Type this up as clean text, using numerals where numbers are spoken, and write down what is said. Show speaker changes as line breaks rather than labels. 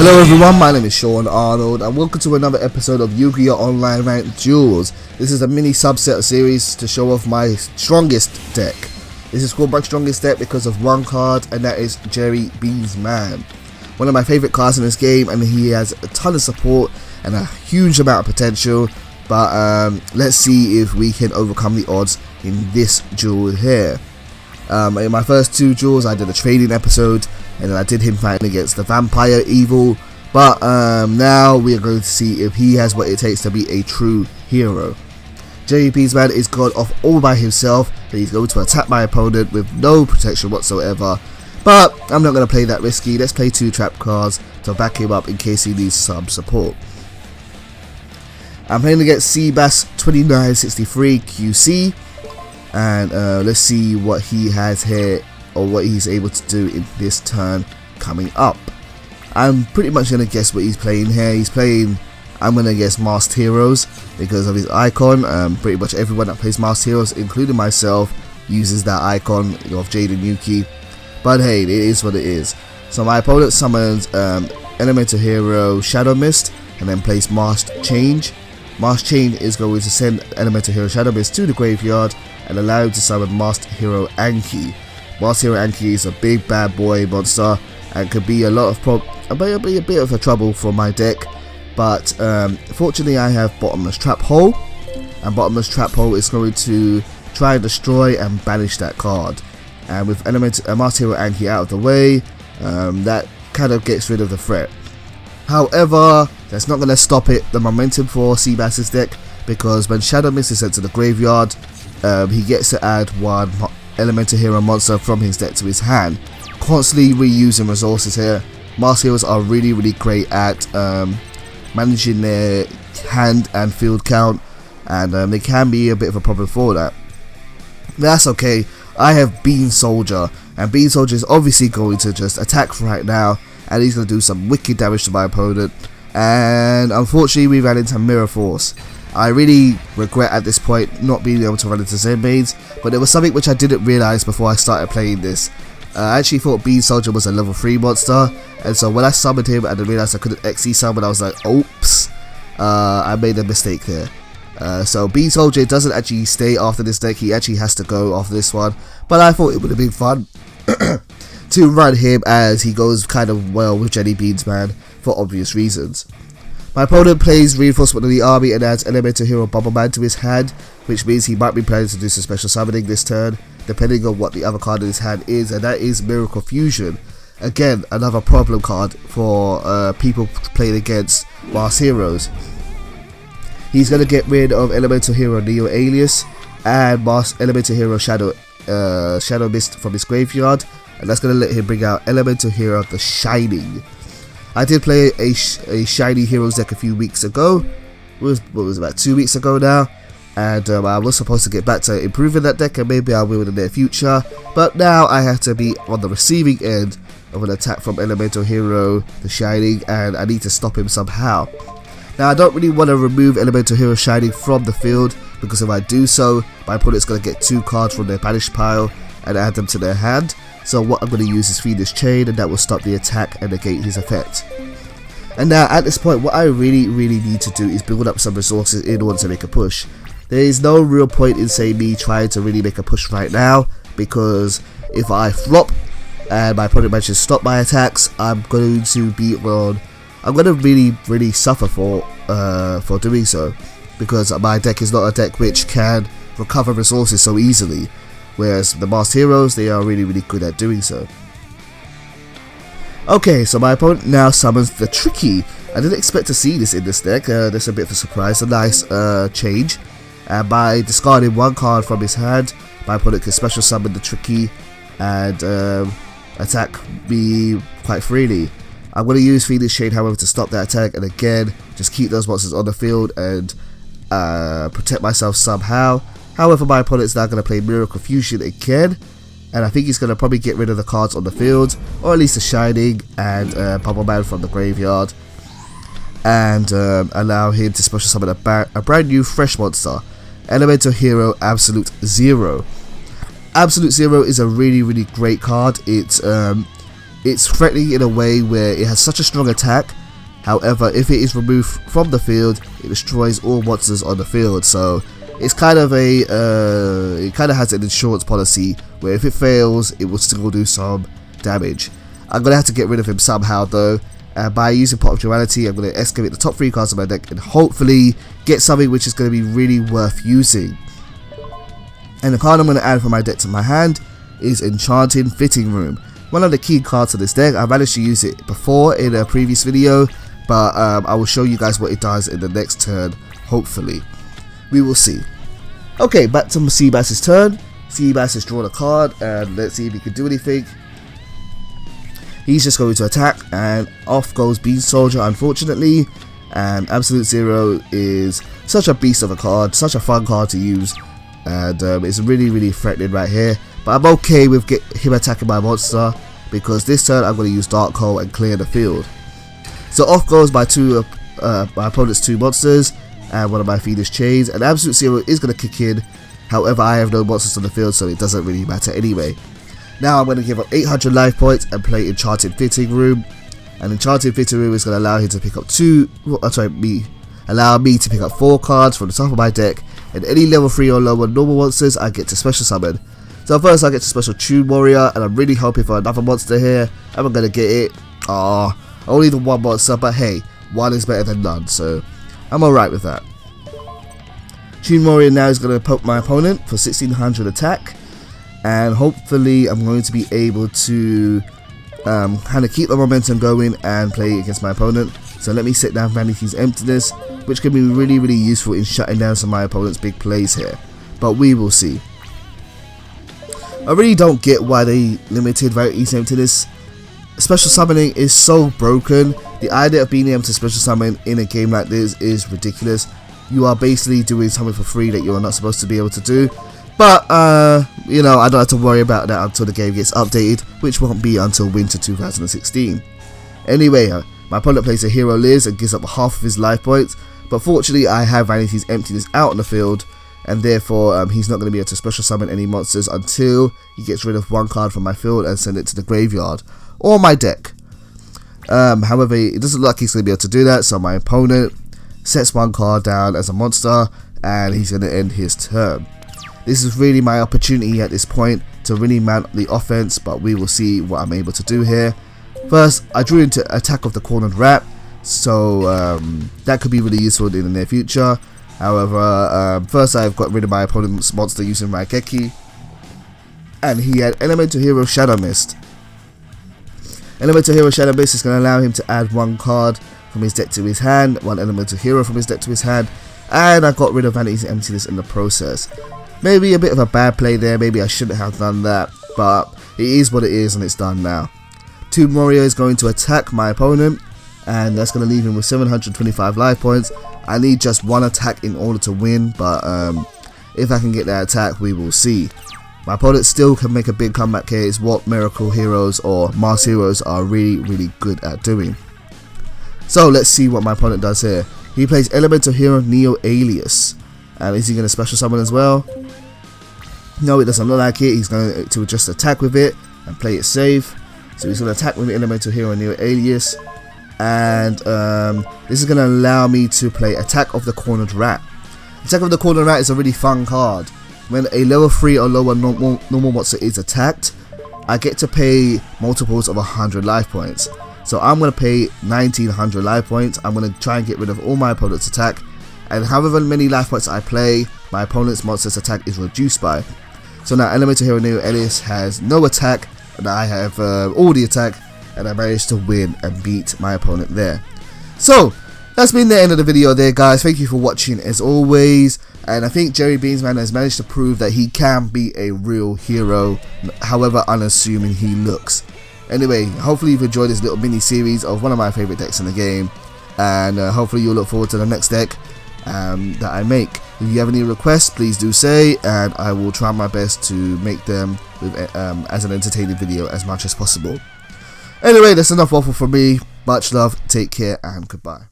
Hello everyone, my name is Sean Arnold and welcome to another episode of Yugioh Online Ranked Duels. This is a mini subset series to show off my strongest deck. This is called my strongest deck because of one card, and that is Jerry Beans Man. One of my favourite cards in this game, and he has a ton of support and a huge amount of potential. But let's see if we can overcome the odds in this duel here. In my first two duels I did a trading episode, and then I did him fighting against the Vampire Evil, but now we are going to see if he has what it takes to be a true hero. Jerry Beansman is god off all by himself, and he's going to attack my opponent with no protection whatsoever, but I'm not going to play that risky. Let's play two trap cards to back him up in case he needs some support. I'm playing against Seabass2963 QC, and let's see what he has here, or what he's able to do in this turn coming up. I'm pretty much going to guess what he's playing here. I'm going to guess Masked Heroes because of his icon. Pretty much everyone that plays Masked Heroes, including myself, uses that icon of Jade and Yuki. But hey, it is what it is. So my opponent summons Elemental Hero Shadow Mist and then plays Masked Change. Masked Change is going to send Elemental Hero Shadow Mist to the graveyard and allow him to summon Masked Hero Anki. Masked Hero Anki is a big bad boy monster and could be a bit of a trouble for my deck, but fortunately I have Bottomless Trap Hole, and Bottomless Trap Hole is going to try and destroy and banish that card. And with Masked Hero Anki out of the way, that kind of gets rid of the threat. However, that's not going to stop the momentum for Seabass's deck, because when Shadow Mist is sent to the graveyard, he gets to add one Elemental Hero monster from his deck to his hand, constantly reusing resources here. Masked Heroes are really great at managing their hand and field count, and they can be a bit of a problem for that. That's okay. I have Bean Soldier, and Bean Soldier is obviously going to just attack right now, and he's going to do some wicked damage to my opponent. And unfortunately we ran into Mirror Force. I really regret at this point not being able to run into Zenmaines, but there was something which I didn't realise before I started playing this. I actually thought Bean Soldier was a level 3 monster, and so when I summoned him and I realised I couldn't XE summon, I was like, oops, I made a mistake there. So Bean Soldier doesn't actually stay after this deck, he actually has to go after this one, but I thought it would have been fun to run him, as he goes kind of well with Jerry Beansman for obvious reasons. My opponent plays Reinforcement of the Army and adds Elemental Hero Bomberman to his hand, which means he might be planning to do some special summoning this turn, depending on what the other card in his hand is, and that is Miracle Fusion. Again, another problem card for people playing against Masked Heroes. He's going to get rid of Elemental Hero Neo Alias and Elemental Hero Shadow Mist from his graveyard, and that's going to let him bring out Elemental Hero The Shining. I did play a Shiny Heroes deck a few weeks ago. What was about 2 weeks ago now, and I was supposed to get back to improving that deck, and maybe I will in the near future, but now I have to be on the receiving end of an attack from Elemental Hero The Shining, and I need to stop him somehow. Now I don't really want to remove Elemental Hero Shining from the field, because if I do so, my opponent's going to get 2 cards from their banished pile and add them to their hand. So what I'm going to use is Fiendish Chain, and that will stop the attack and negate his effect. And now at this point, what I really need to do is build up some resources in order to make a push. There is no real point in say me trying to really make a push right now, because if I flop and my opponent manages to stop my attacks, I'm going to be I'm going to really suffer for doing so, because my deck is not a deck which can recover resources so easily. Whereas the Masked Heroes, they are really good at doing so. Okay, so my opponent now summons the Tricky. I didn't expect to see this in this deck. That's a bit of a surprise, a nice change. And by discarding one card from his hand, my opponent can special summon the Tricky and attack me quite freely. I'm going to use Fiendish Chain, however, to stop that attack, and again, just keep those monsters on the field and protect myself somehow. However, my opponent's now going to play Miracle Fusion again, and I think he's going to probably get rid of the cards on the field, or at least the Shining and Bubble Man from the graveyard, and allow him to special summon a brand new fresh monster, Elemental Hero Absolute Zero. Absolute Zero is a really great card. It's It's threatening in a way where it has such a strong attack. However, if it is removed from the field, it destroys all monsters on the field. So it's kind of it kind of has an insurance policy where if it fails, it will still do some damage. I'm gonna have to get rid of him somehow though, and by using Pot of Duality, I'm gonna excavate the top 3 cards of my deck and hopefully get something which is gonna be really worth using. And the card I'm gonna add from my deck to my hand is Enchanting Fitting Room. One of the key cards of this deck. I managed to use it before in a previous video, but I will show you guys what it does in the next turn, hopefully. We will see. Okay, back to Seabass's turn. Seabass has drawn a card, and let's see if he can do anything. He's just going to attack, and off goes Bean Soldier, unfortunately. And Absolute Zero is such a beast of a card, such a fun card to use, and it's really threatening right here. But I'm okay with him attacking my monster, because this turn I'm going to use Dark Hole and clear the field. So off goes my opponent's 2 monsters and one of my Feeder's Chains, and Absolute Zero is going to kick in. However, I have no monsters on the field, so it doesn't really matter anyway. Now I'm going to give up 800 life points and play Enchanted Fitting Room. And Enchanted Fitting Room is going to allow him to pick up allow me to pick up 4 cards from the top of my deck, and any level 3 or lower normal monsters I get to special summon. So first I get to special Tune Warrior, and I'm really hoping for another monster here, and I'm going to get it. Only the 1 monster, but hey, 1 is better than none, so I'm alright with that. Tune Warrior now is going to poke my opponent for 1600 attack, and hopefully I'm going to be able to kind of keep the momentum going and play against my opponent. So let me set down Vanity's Emptiness, which can be really useful in shutting down some of my opponent's big plays here, but we will see. I really don't get why they limited Vanity's Emptiness. Special summoning is so broken. The idea of being able to special summon in a game like this is ridiculous. You are basically doing something for free that you are not supposed to be able to do. But you know, I don't have to worry about that until the game gets updated, which won't be until winter 2016. Anyway, my opponent plays a hero Liz and gives up half of his life points, but fortunately I have Vanity's Emptiness out on the field, and therefore he's not going to be able to special summon any monsters until he gets rid of 1 card from my field and send it to the graveyard or my deck. However, it doesn't look like he's going to be able to do that, so my opponent sets 1 card down as a monster, and he's going to end his turn. This is really my opportunity at this point to really mount the offense, but we will see what I'm able to do here. First, I drew into Attack of the Cornered Rat, so that could be really useful in the near future. However, first I've got rid of my opponent's monster using Raigeki, and he had Elemental Hero Shadow Mist. Elemental Hero Shadow Mist is going to allow him to add 1 card from his deck to his hand, 1 Elemental Hero from his deck to his hand, and I got rid of Vanity's Emptiness in the process. Maybe a bit of a bad play there, maybe I shouldn't have done that, but it is what it is and it's done now. Tune Warrior is going to attack my opponent, and that's going to leave him with 725 life points. I need just 1 attack in order to win, but if I can get that attack, we will see. My opponent still can make a big comeback here. It's what Miracle Heroes or Mars Heroes are really good at doing. So let's see what my opponent does here. He plays Elemental Hero Neo Alias. And is he going to special summon as well? No, it doesn't look like it. He's going to just attack with it and play it safe. So he's going to attack with Elemental Hero Neo Alias. And this is going to allow me to play Attack of the Cornered Rat. Attack of the Cornered Rat is a really fun card. When a level 3 or lower normal monster is attacked, I get to pay multiples of 100 life points. So I'm going to pay 1900 life points. I'm going to try and get rid of all my opponent's attack. And however many life points I play, my opponent's monster's attack is reduced by. So now Elemental Hero Neo Alias has no attack, and I have all the attack, and I managed to win and beat my opponent there. So that's been the end of the video there, guys. Thank you for watching as always, and I think Jerry Beansman has managed to prove that he can be a real hero, however unassuming he looks. Anyway, hopefully you've enjoyed this little mini series of one of my favorite decks in the game, and hopefully you'll look forward to the next deck that I make. If you have any requests, please do say, and I will try my best to make them with, as an entertaining video as much as possible. Anyway, that's enough waffle from me. Much love, take care, and goodbye.